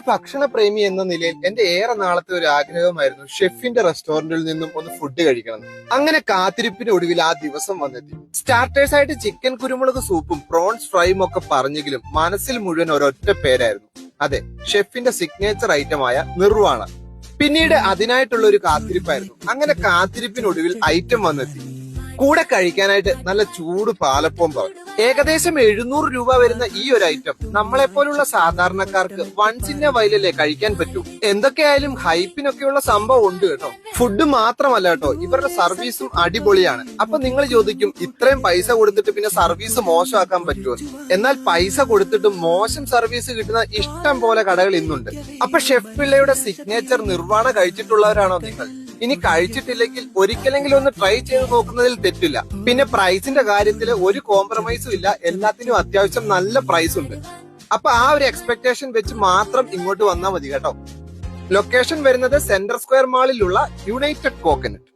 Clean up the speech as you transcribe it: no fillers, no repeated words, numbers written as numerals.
ഭക്ഷണ പ്രേമി എന്ന നിലയിൽ എന്റെ ഏറെ നാളത്തെ ഒരു ആഗ്രഹമായിരുന്നു ഷെഫിന്റെ റെസ്റ്റോറന്റിൽ നിന്നും ഒന്ന് ഫുഡ് കഴിക്കണം. അങ്ങനെ കാത്തിരിപ്പിന് ഒടുവിൽ ആ ദിവസം വന്നെത്തി. സ്റ്റാർട്ടേഴ്സ് ആയിട്ട് ചിക്കൻ കുരുമുളക് സൂപ്പും പ്രോൺസ് ഫ്രൈയും ഒക്കെ പറഞ്ഞെങ്കിലും മനസ്സിൽ മുഴുവൻ ഒരൊറ്റ പേരായിരുന്നു. അതെ, ഷെഫിന്റെ സിഗ്നേച്ചർ ഐറ്റമായ നിർവാണ. പിന്നീട് അതിനായിട്ടുള്ള ഒരു കാത്തിരിപ്പായിരുന്നു. അങ്ങനെ കാത്തിരിപ്പിനൊടുവിൽ ഐറ്റം വന്നെത്തി. കൂടെ കഴിക്കാനായിട്ട് നല്ല ചൂട് പാലപ്പവും പറഞ്ഞു. ഏകദേശം 700 രൂപ വരുന്ന ഈ ഒരു ഐറ്റം നമ്മളെപ്പോലുള്ള സാധാരണക്കാർക്ക് വൺസ് ഇൻ എ വൈലല്ലേ കഴിക്കാൻ പറ്റൂ. എന്തൊക്കെയായാലും ഹൈപ്പിനൊക്കെയുള്ള സംഭവം ഉണ്ട് കേട്ടോ. ഫുഡ് മാത്രമല്ല കേട്ടോ, ഇവരുടെ സർവീസും അടിപൊളിയാണ്. അപ്പൊ നിങ്ങൾ ചോദിക്കും, ഇത്രയും പൈസ കൊടുത്തിട്ട് പിന്നെ സർവീസ് മോശമാക്കാൻ പറ്റുമോ? എന്നാൽ പൈസ കൊടുത്തിട്ട് മോശം സർവീസ് കിട്ടുന്ന ഇഷ്ടം പോലെ കടകൾ ഇന്നുണ്ട്. അപ്പൊ ഷെഫ് പിള്ളയുടെ സിഗ്നേച്ചർ നിർവാണ കഴിച്ചിട്ടുള്ളവരാണോ നിങ്ങൾ? ഇനി കഴിച്ചിട്ടില്ലെങ്കിൽ ഒരിക്കലെങ്കിലും ഒന്ന് ട്രൈ ചെയ്ത് നോക്കുന്നതിൽ തെറ്റില്ല. പിന്നെ പ്രൈസിന്റെ കാര്യത്തിൽ ഒരു കോംപ്രമൈസും ഇല്ല. എല്ലാത്തിനും അത്യാവശ്യം നല്ല പ്രൈസ് ഉണ്ട്. അപ്പൊ ആ ഒരു എക്സ്പെക്ടേഷൻ വെച്ച് മാത്രം ഇങ്ങോട്ട് വന്നാൽ മതി കേട്ടോ. ലൊക്കേഷൻ വരുന്നത് സെൻട്രൽ സ്ക്വയർ മാളിലുള്ള യുണൈറ്റഡ് കോക്കനട്ട്.